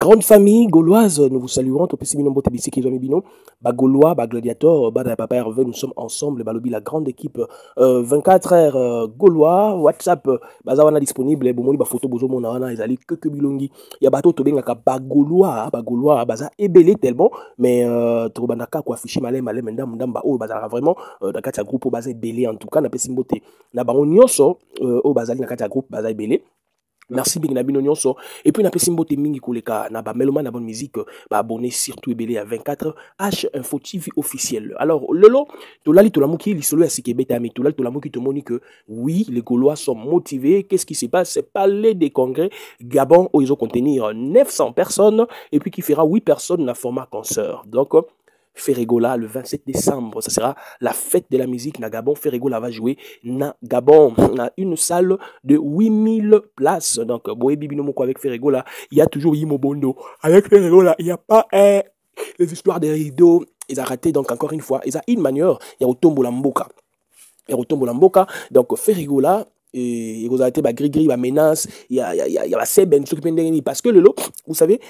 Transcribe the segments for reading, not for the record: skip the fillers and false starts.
grande famille gauloise, nous vous saluons. Gaulois, Gladiator, Papa Hervé, nous sommes ensemble. Balobi, la grande équipe 24 heures Gaulois. WhatsApp, Bazawana disponible. Bomoni, photo, bozo, monana, ils allaient que bilongi. Yabato, Tobengaka, Gaulois, Baza, ébélé tellement. Mais, Trobanaka, quoi, fichi, malé, mendam, Bazara, vraiment, dans le groupe, Baza, ébélé, en tout cas, n'a pas simboté. N'a pas nyonso, au Bazali, dans le groupe, Baza, ébélé. Merci bien Nabino Nyonso. Et puis, n'a simboté mingi koleka, n'a pas meloma, n'a bonne musique, abonné surtout ébélé à 24 H Info TV officiel. Alors, lelo, tolali tolamuki, l'isolo à Sikebetami, tolali tolamuki te moni que oui, les Gaulois sont motivés. Qu'est-ce qui se passe? C'est palais des congrès. Gabon, où ils ont contenir 900 personnes, et puis qui fera 8 personnes dans format concert. Donc, Ferregola le 27 décembre, ça sera la fête de la musique na Gabon. Ferregola va jouer na Gabon. On a une salle de 8000 places. Donc, Boé Bibinomoko avec Ferregola, il y a toujours Yimo Bondo. Avec Ferregola, il n'y a pas les histoires des rideaux. Ils ont raté, donc encore une fois, ils ont une manière. Il y a Otombo Lamboka. Donc, Ferregola, et vous avez été gris-gris, menace, il y a Seben, parce que le lot, vous savez,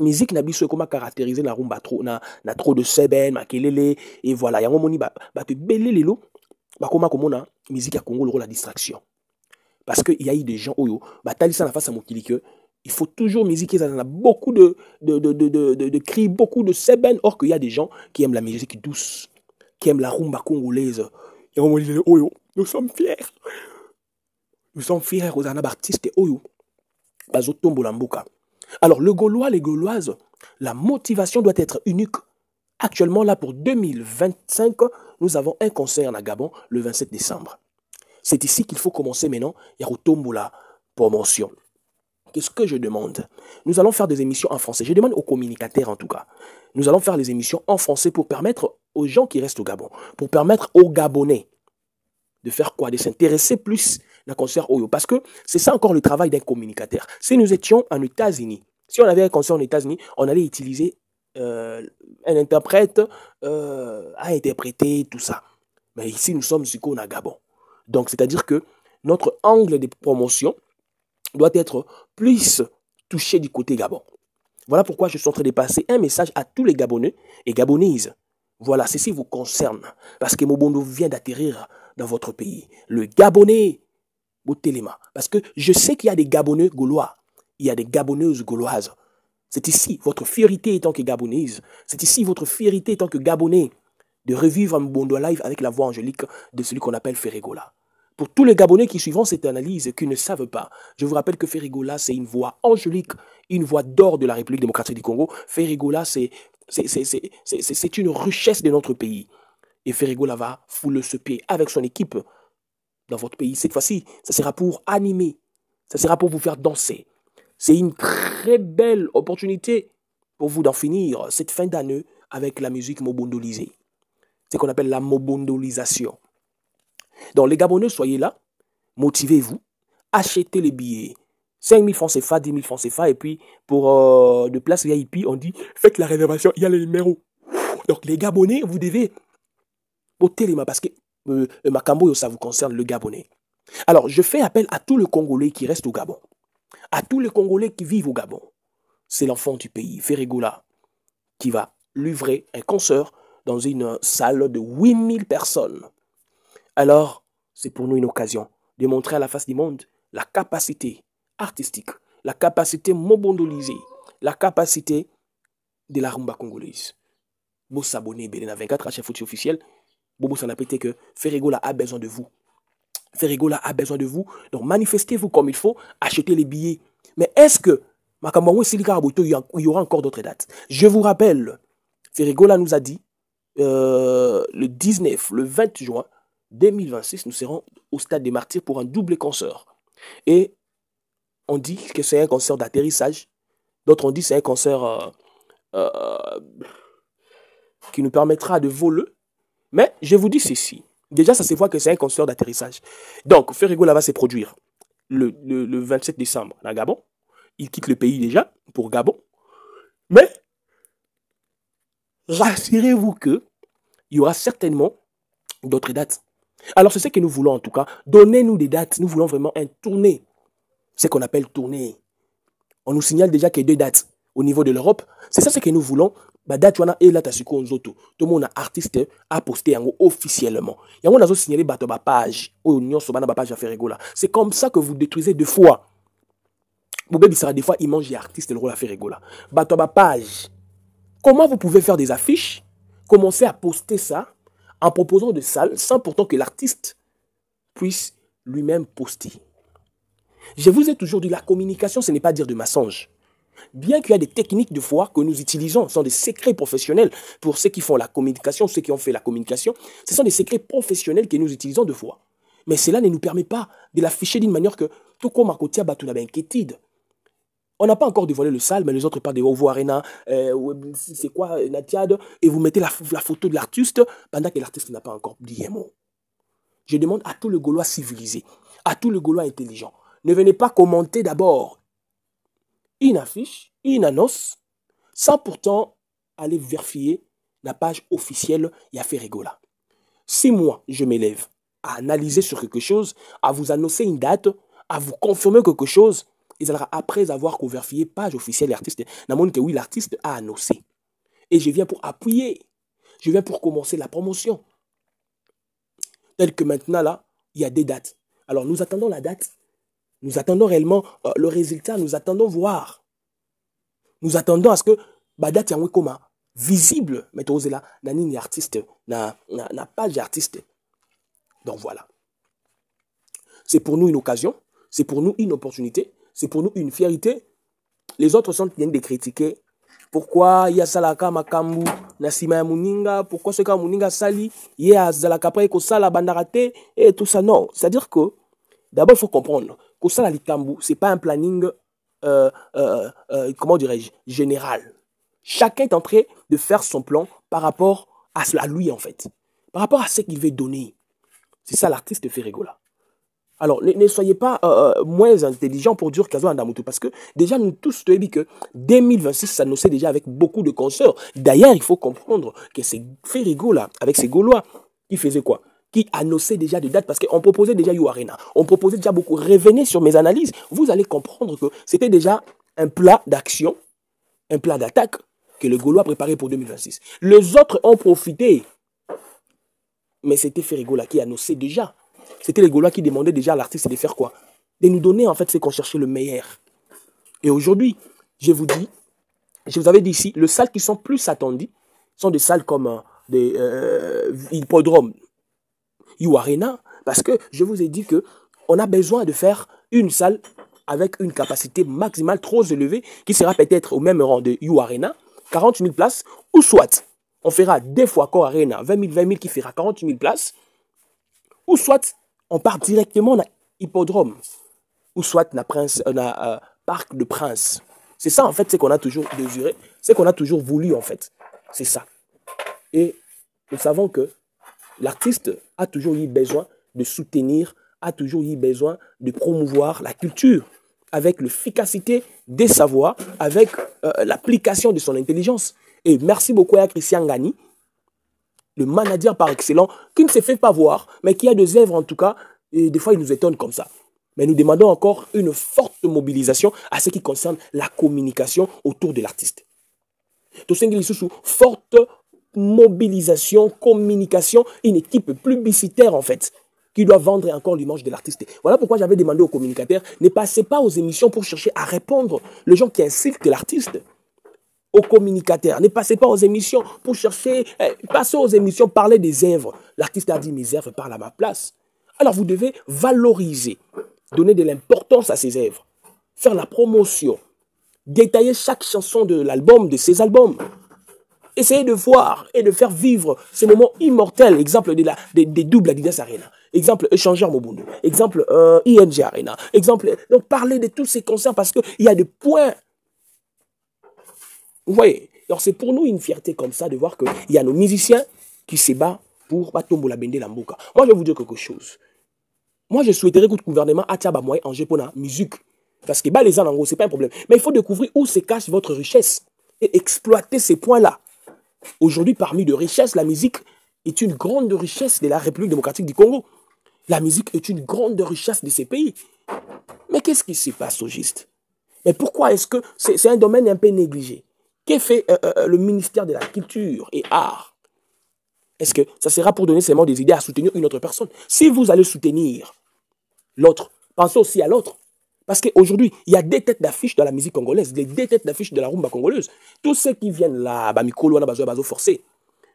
musique n'a biso comment caractériser la rumba trop na trop de seben makelele et voilà yango moni te belé lelo comment na musique à Congo la distraction parce que il y a eu des gens oyo talisa na face à mokili que il faut toujours musique ça a beaucoup de cris, beaucoup de seben, or qu'il y a des gens qui aiment la musique douce, qui aiment la rumba congolaise. Yango moni lelo oyo nous sommes fiers aux artistes oyo bazotombo la mboka. Alors, le Gaulois, les Gauloises, la motivation doit être unique. Actuellement, là, pour 2025, nous avons un concert à Gabon le 27 décembre. C'est ici qu'il faut commencer maintenant. Il y a Otombo la promotion. Qu'est-ce que je demande? Nous allons faire des émissions en français. Je demande aux communicateurs, en tout cas. Nous allons faire les émissions en français pour permettre aux gens qui restent au Gabon, pour permettre aux Gabonais de faire quoi? De s'intéresser plus à un concert Oyo. Parce que c'est ça encore le travail d'un communicateur. Si nous étions en États-Unis, si on avait un concert en États-Unis, on allait utiliser un interprète à interpréter tout ça. Mais ici, nous sommes sur à Gabon. Donc, c'est-à-dire que notre angle de promotion doit être plus touché du côté Gabon. Voilà pourquoi je suis en train de passer un message à tous les Gabonais et Gabonaises. Voilà, ceci vous concerne. Parce que Mobondo vient d'atterrir dans votre pays. Le Gabonais, Botelema. Parce que je sais qu'il y a des Gabonais gaulois. Il y a des Gabonaises gauloises. C'est ici votre fierté en tant que Gabonaise. C'est ici votre fierté en tant que Gabonais de revivre un Mobondo live avec la voix angélique de celui qu'on appelle Ferregola. Pour tous les Gabonais qui suivront cette analyse et qui ne savent pas, je vous rappelle que Ferregola, c'est une voix angélique, une voix d'or de la République démocratique du Congo. Ferregola, c'est une richesse de notre pays. Et Ferregola va fouler ce pied avec son équipe dans votre pays. Cette fois-ci, ça sera pour animer. Ça sera pour vous faire danser. C'est une très belle opportunité pour vous d'en finir cette fin d'année avec la musique mobondolisée. C'est ce qu'on appelle la mobondolisation. Donc les Gabonais, soyez là, motivez-vous, achetez les billets. 5 000 francs CFA, 10 000 francs CFA, et puis pour de place VIP, on dit faites la réservation, il y a le numéro. Donc les Gabonais, vous devez ôter les mains parce que Makambo, ça vous concerne, le Gabonais. Alors je fais appel à tous les Congolais qui restent au Gabon, à tous les Congolais qui vivent au Gabon. C'est l'enfant du pays, Ferregola, qui va livrer un concert dans une salle de 8000 personnes. Alors, c'est pour nous une occasion de montrer à la face du monde la capacité artistique, la capacité mobondolisée, la capacité de la rumba congolaise. Vous s'abonnez, Belena 24 à Chef officiel. Bobo s'en a pété que Ferregola a besoin de vous. Ferregola a besoin de vous. Donc manifestez-vous comme il faut, achetez les billets. Mais est-ce que il y aura encore d'autres dates? Je vous rappelle, Ferregola nous a dit le 19, le 20 juin 2026, nous serons au Stade des Martyrs pour un double concert. Et on dit que c'est un concert d'atterrissage. D'autres ont dit que c'est un concert qui nous permettra de voler. Mais je vous dis ceci. Déjà, ça se voit que c'est un concert d'atterrissage. Donc, Ferregola va se produire le 27 décembre à Gabon. Il quitte le pays déjà pour Gabon. Mais, rassurez-vous qu'il y aura certainement d'autres dates. Alors, c'est ce que nous voulons en tout cas. Donnez-nous des dates. Nous voulons vraiment un tournée. Ce qu'on appelle tournée. On nous signale déjà qu'il y a 2 dates au niveau de l'Europe. C'est ça ce que nous voulons. Bah, date wana et là t'as suko nzoto. Tout le monde a artiste a posté yango officiellement. Yango nazo signalé bato ba page. O nyonso bana ba page a fait rigola. C'est comme ça que vous détruisez 2 fois. Boubé sera des fois il mange les artistes le rôle a fait rigola. Bato ba page. Comment vous pouvez faire des affiches, commencer à poster ça en proposant de salles sans pourtant que l'artiste puisse lui-même poster. Je vous ai toujours dit, la communication, ce n'est pas dire de mensonge. Bien qu'il y a des techniques de foi que nous utilisons, ce sont des secrets professionnels pour ceux qui font la communication, ceux qui ont fait la communication, ce sont des secrets professionnels que nous utilisons de foi. Mais cela ne nous permet pas de l'afficher d'une manière que tout comme à côté, inquiétude. On n'a pas encore dévoilé le salle, mais les autres parlent de Ovo Arena, c'est quoi, Natiad, et vous mettez la photo de l'artiste pendant que l'artiste n'a pas encore dit un mot. Je demande à tout le Gaulois civilisé, à tout le Gaulois intelligent, ne venez pas commenter d'abord une affiche, une annonce, sans pourtant aller vérifier la page officielle Yafé Rigola. Si moi, je m'élève à analyser sur quelque chose, à vous annoncer une date, à vous confirmer quelque chose, et ça sera après avoir vérifié la page officielle de l'artiste, que oui, l'artiste a annoncé. Et je viens pour appuyer, je viens pour commencer la promotion. Tel que maintenant, là, il y a des dates. Alors, nous attendons la date. Nous attendons réellement le résultat. Nous attendons voir. Nous attendons à ce que la date soit comme visible. Mais tu es là, nani artiste, na page artiste. Donc, voilà. C'est pour nous une occasion. C'est pour nous une opportunité. C'est pour nous une fierté. Les autres sont en train de critiquer. Pourquoi il y a Salaka Makambu, Nasima Muninga, pourquoi ce cas Muninga Sali, il y a Zalaka Preko Sala Bandarate, et tout ça. Non, c'est-à-dire que, d'abord, il faut comprendre que Sala Likambu, ce n'est pas un planning, comment dirais-je, général. Chacun est en train de faire son plan par rapport à lui, en fait. Par rapport à ce qu'il veut donner. C'est ça l'artiste fait rigoler. Alors, ne soyez pas moins intelligents pour dire Kazo Andamutu, parce que déjà, nous tous, tu as dit que 2026 s'annonçait déjà avec beaucoup de concerts. D'ailleurs, il faut comprendre que c'est Férigo, là, avec ces Gaulois, qui faisaient quoi? Qui annonçaient déjà des dates, parce qu'on proposait déjà You Arena, on proposait déjà beaucoup. Revenez sur mes analyses, vous allez comprendre que c'était déjà un plat d'action, un plat d'attaque que le Gaulois préparait pour 2026. Les autres ont profité, mais c'était Férigo, là, qui annonçait déjà. C'était les Gaulois qui demandaient déjà à l'artiste de faire quoi? De nous donner en fait ce qu'on cherchait le meilleur. Et aujourd'hui, je vous dis, je vous avais dit ici, les salles qui sont plus attendues sont des salles comme des hippodromes, You Arena, parce que je vous ai dit que on a besoin de faire une salle avec une capacité maximale trop élevée qui sera peut-être au même rang de You Arena, 40 000 places, ou soit on fera 2 fois Core Arena, 20 000 qui fera 40 000 places, ou soit on part directement dans l'hippodrome, ou soit dans le parc de Prince. C'est ça, en fait, ce qu'on a toujours désiré, ce qu'on a toujours voulu, en fait. C'est ça. Et nous savons que l'artiste a toujours eu besoin de soutenir, a toujours eu besoin de promouvoir la culture avec l'efficacité des savoirs, avec l'application de son intelligence. Et merci beaucoup à Christian Gani, le manager par excellence, qui ne se fait pas voir, mais qui a des œuvres en tout cas, et des fois il nous étonne comme ça. Mais nous demandons encore une forte mobilisation à ce qui concerne la communication autour de l'artiste. Forte mobilisation, communication, une équipe publicitaire en fait, qui doit vendre encore l'image de l'artiste. Voilà pourquoi j'avais demandé aux communicateurs, ne passez pas aux émissions pour chercher à répondre les gens qui insultent l'artiste. Aux communicateurs, ne passez pas aux émissions pour chercher, passez aux émissions, parler des œuvres. L'artiste a dit mes œuvres parlent à ma place. Alors vous devez valoriser, donner de l'importance à ces œuvres, faire la promotion, détailler chaque chanson de l'album, de ces albums. Essayez de voir et de faire vivre ces moments immortels. Exemple des doubles Adidas Arena. Exemple Échangeur Mobundo. Exemple ING Arena. Exemple, donc parlez de tous ces concerts parce qu'il y a des points. Vous voyez, alors c'est pour nous une fierté comme ça de voir qu'il y a nos musiciens qui se battent pour Batombo la Bende Lamboka. Moi, je vais vous dire quelque chose. Moi, je souhaiterais que le gouvernement atiaba moyen en japonais musique. Parce que les gens, ce n'est pas un problème. Mais il faut découvrir où se cache votre richesse et exploiter ces points-là. Aujourd'hui, parmi les richesses, la musique est une grande richesse de la République démocratique du Congo. La musique est une grande richesse de ces pays. Mais qu'est-ce qui se passe au juste? Mais pourquoi est-ce que c'est un domaine un peu négligé? Qu'est fait le ministère de la Culture et Art? Est-ce que ça sera pour donner seulement des idées à soutenir une autre personne? Si vous allez soutenir l'autre, pensez aussi à l'autre. Parce qu'aujourd'hui, il y a des têtes d'affiche dans la musique congolaise, des têtes d'affiche de la rumba congolaise. Tous ceux qui viennent là, Mikolo, on a besoin de forcer.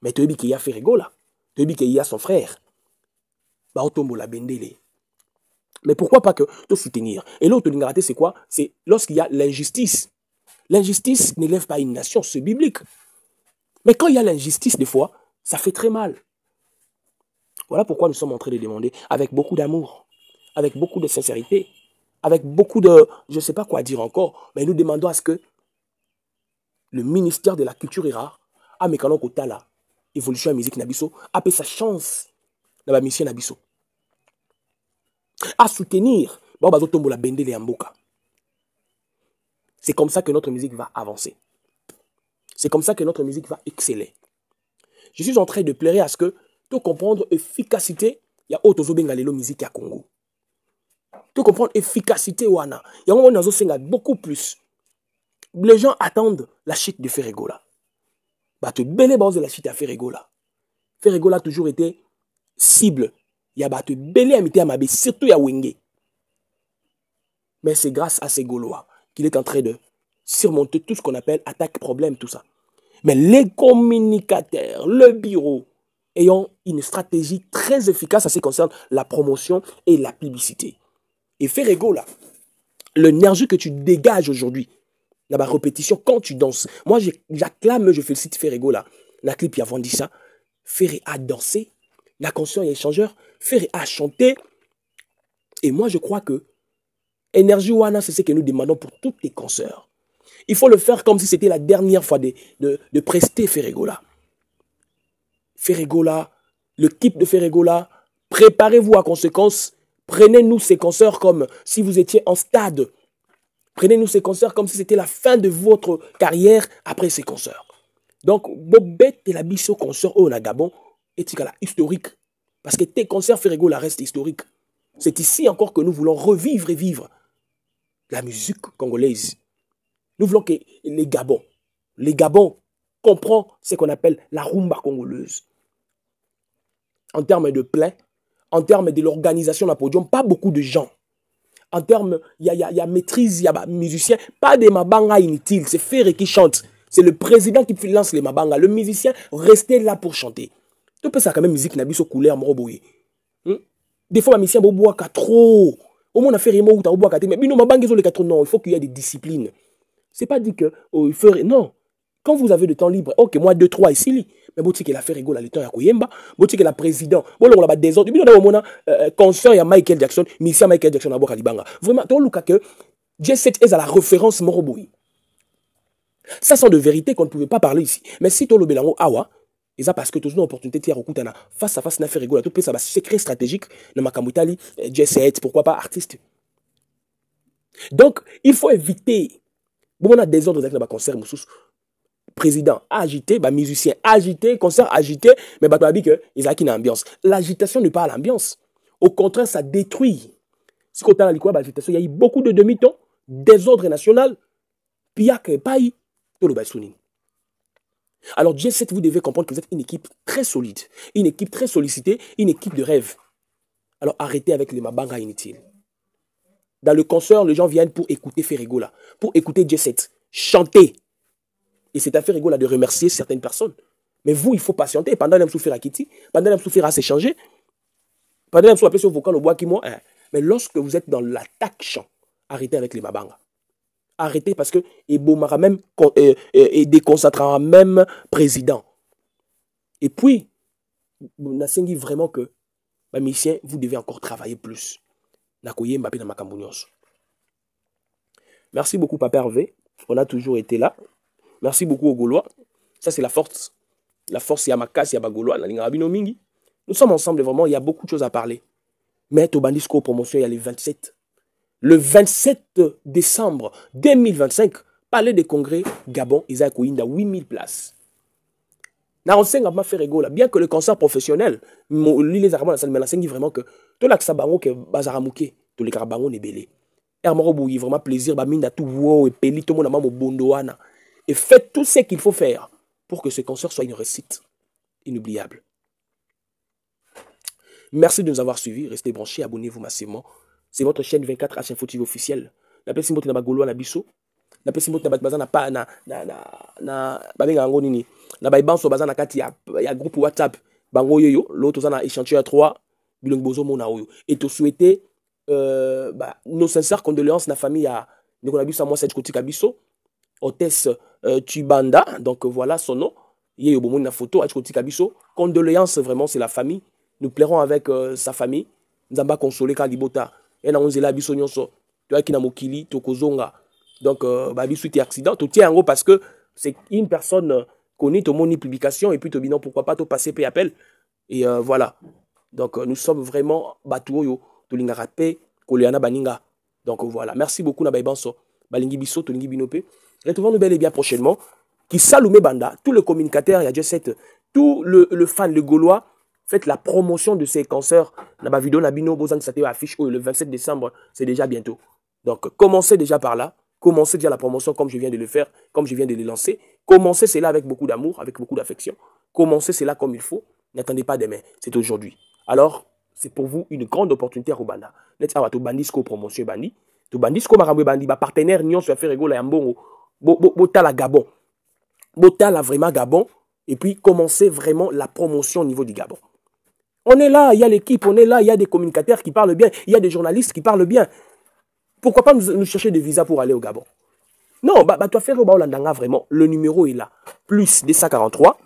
Mais tu as dit qu'il y a Ferrego là. Tu as dit qu'il y a son frère. Baotombo la Bendele. Mais pourquoi pas que te soutenir? Et l'autre ligne c'est quoi? C'est lorsqu'il y a l'injustice. L'injustice n'élève pas une nation, c'est biblique. Mais quand il y a l'injustice, des fois, ça fait très mal. Voilà pourquoi nous sommes en train de demander, avec beaucoup d'amour, avec beaucoup de sincérité, avec beaucoup de, je ne sais pas quoi dire encore, mais nous demandons à ce que le ministère de la Culture et Rare, à Mekano Kotala, évolution à musique Nabiso, a sa chance dans la mission Nabiso. À soutenir, c'est comme ça que notre musique va avancer. C'est comme ça que notre musique va exceller. Je suis en train de pleurer à ce que tu comprendre l'efficacité, il y a autre musique à Congo. Tu comprends l'efficacité wana. Il y a beaucoup plus. Les gens attendent la chute de Ferregola. Bah tu belé base de la chute à Ferregola. Ferregola a toujours été cible. Il y a battu belé à mité à Mabé, surtout à Wenge. Mais c'est grâce à ces Gaulois qu'il est en train de surmonter tout ce qu'on appelle attaque problème, tout ça. Mais les communicateurs, le bureau, ayant une stratégie très efficace en ce qui concerne la promotion et la publicité. Et Ferrego, là, l'énergie que tu dégages aujourd'hui, dans ma répétition, quand tu danses, moi j'acclame, je félicite Ferrego, là, la clip, il a vendu ça, Ferré a dansé, la conscience et échangeur, Ferré a chanté, et moi je crois que énergie wana, c'est ce que nous demandons pour toutes les consoeurs. Il faut le faire comme si c'était la dernière fois de prester Ferregola. Ferregola, le clip de Ferregola, préparez-vous à conséquence. Prenez-nous ces concerts comme si vous étiez en stade. Prenez-nous ces concerts comme si c'était la fin de votre carrière après ces concerts. Donc, Bobet et la biso concert au Gabon est historique. Parce que tes concerts Ferregola restent historiques. C'est ici encore que nous voulons revivre et vivre la musique congolaise. Nous voulons que les Gabons comprennent ce qu'on appelle la rumba congolaise. En termes de plein, en termes de l'organisation de la podium, pas beaucoup de gens. En termes, il y a maîtrise, il y a musicien, pas des mabanga inutiles, c'est Ferré qui chante. C'est le président qui lance les mabanga. Le musicien, restez là pour chanter. Tu peux ça quand même musique nabiso couleur moroboye. Des fois, le musicien boboa trop. Au moins, on a fait rimo ou ta boboa mais non, mabanga les quatre non, il faut qu'il y ait des disciplines. C'est pas dit que il ferait non. Quand vous avez du temps libre, ok, moi 2 3 ici, mais vous que la fait rigoler le temps à Koyemba, vous que la président, bon on a des autres, on a concert ya Michael Jackson, Misia Michael Jackson à Boka Libanga. Vraiment, tu vois que J7 est à la référence Moroboui. Ça sont de vérités qu'on ne pouvait pas parler ici. Mais si tu le belango awa, et ça parce que tu as une opportunité de faire face à face na fait rigoler, tout ça va secret stratégique dans ma kamutali J7, pourquoi pas artiste. Donc, il faut éviter. Bon, on a des ordres avec le concert, président agité, musicien agité, concert agité, mais tu as dit qu'ils ont une ambiance. L'agitation n'est pas l'ambiance. Au contraire, ça détruit. Si on a l'agitation, il y a eu beaucoup de demi-temps, désordre national, puis il n'y a que pas eu tout le bassouni. Alors, J7, vous devez comprendre que vous êtes une équipe très solide, une équipe très sollicitée, une équipe de rêve. Alors, arrêtez avec les mabanga inutiles. Dans le concert, les gens viennent pour écouter Ferregola, pour écouter J7, chanter. Et c'est à Ferregola de remercier certaines personnes. Mais vous, il faut patienter. Pendant que vous souffrez à Kitty, pendant que vous souffrez à s'échanger, pendant que vous appelez sur vocal au bois qui moi. Mais lorsque vous êtes dans l'attaque chant, arrêtez avec les mabanga. Arrêtez parce que Ebomara même et déconcentrera même président. Et puis, on a senti vraiment que, mission, vous devez encore travailler plus. Merci beaucoup, Papa Hervé. On a toujours été là. Merci beaucoup aux Gaulois. Ça, c'est la force. La force, il y a Makas, il y a Bagaulois, Mingi. Nous sommes ensemble, vraiment, il y a beaucoup de choses à parler. Mais Tobandisco promotion, il y a les 27. Le 27 décembre 2025, Palais des Congrès, Gabon, Isaac Ouinda, 8000 places. Bien que le concert professionnel, les Arabes, mais vraiment que tout l'accès bango que Bazaramouké, tous les Carabango n'est belé. Hermoro vraiment plaisir, minda tout wow et peli tout le monde a bondoana. Et faites tout ce qu'il faut faire pour que ce concert soit une réussite inoubliable. Merci de nous avoir suivis. Restez branchés, abonnez-vous massivement. C'est votre chaîne 24H Info TV officielle. La personne qui na Golo na biso. La personne qui na bazana pa na babenga ngo nini. Na baibanso bazana kati ya groupe WhatsApp. Bango yoyo, l'autre zana échantillon à 3 bilong bozo mona oyo. Et te souhaiter nos sincères condoléances na famille à Nicolas Bisso, moi cette côté Kabiso, hôtesse Tubanda, donc voilà son nom. Il y a eu une photo à côté Kabiso. Condoléances vraiment, c'est la famille. Nous plairons avec sa famille. Nous avons consolé Kalibota. Et nous avons Bisso Nyonso. Tu vois qui n'a mokili tokozonga. Donc Bisso était accident. Tu tiens en gros parce que c'est une personne connue, tu moni publication et puis tu dis non pourquoi pas tu passer pay appel et voilà. Donc nous sommes vraiment batuoyo. Tolinga rapé, Koleana Baninga. Donc voilà. Merci beaucoup na Baibanso. Balingi Bisso, Tolingi Binope. Retrouvons-nous bel et bien prochainement. Qui Saloumé Banda, tous les communicateurs, il y a déjà tout le fan, le Gaulois, faites la promotion de ces concerts. La vidéo Nabino Bozan Saté affiche le 27 décembre, c'est déjà bientôt. Donc commencez déjà par là. Commencez déjà la promotion comme je viens de le faire, comme je viens de le lancer. Commencez cela avec beaucoup d'amour, avec beaucoup d'affection. Commencez cela comme il faut. N'attendez pas demain, c'est aujourd'hui. Alors, c'est pour vous une grande opportunité à Rubanda. Let's avoir tout bandisco promotion bandi. Tout bandisco marambe bandi, ba partenaire nion sur faire rigolo yambongo. Bota la Gabon. Bota la vraiment Gabon. Et puis commencer vraiment la promotion au niveau du Gabon. On est là, il y a l'équipe, on est là, il y a des communicateurs qui parlent bien, il y a des journalistes qui parlent bien. Pourquoi pas nous chercher des visas pour aller au Gabon? Non, toi faire au Baolandanga vraiment, le numéro est là. Plus 243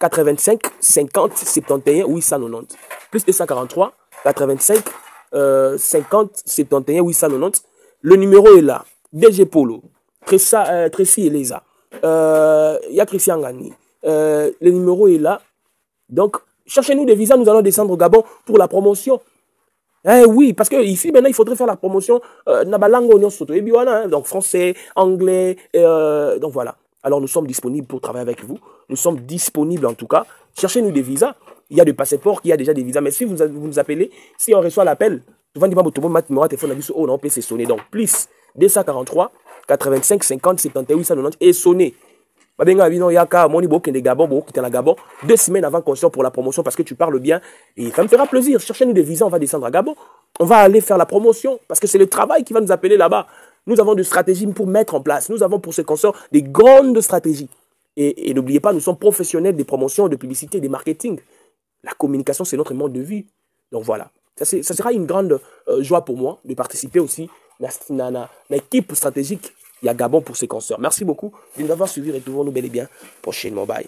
85 50 71 890. Plus 243 85 50 71 890. Le numéro est là. DG Polo, Tracy Eleza, y a Christian Gani. Le numéro est là. Donc, cherchez-nous des visas, nous allons descendre au Gabon pour la promotion. Eh oui, parce que ici, maintenant, il faudrait faire la promotion donc français, anglais, donc voilà. Alors, nous sommes disponibles pour travailler avec vous. Nous sommes disponibles en tout cas. Cherchez-nous des visas. Il y a des passeports, il y a déjà des visas. Mais si vous nous appelez, si on reçoit l'appel, on peut se sonner. Donc, plus 243 85 50 71 890 et sonner. 2 semaines avant concert pour la promotion parce que tu parles bien et ça me fera plaisir. Cherchez-nous des visas, on va descendre à Gabon. On va aller faire la promotion parce que c'est le travail qui va nous appeler là-bas. Nous avons des stratégies pour mettre en place. Nous avons pour ces concerts des grandes stratégies. Et n'oubliez pas, nous sommes professionnels des promotions, de publicité, des marketing. La communication, c'est notre mode de vie. Donc voilà. Ça sera une grande joie pour moi de participer aussi à l'équipe stratégique. Il y a Gabon pour ces concerts. Merci beaucoup de nous avoir suivis. Retrouvons-nous bel et bien prochainement. Bye.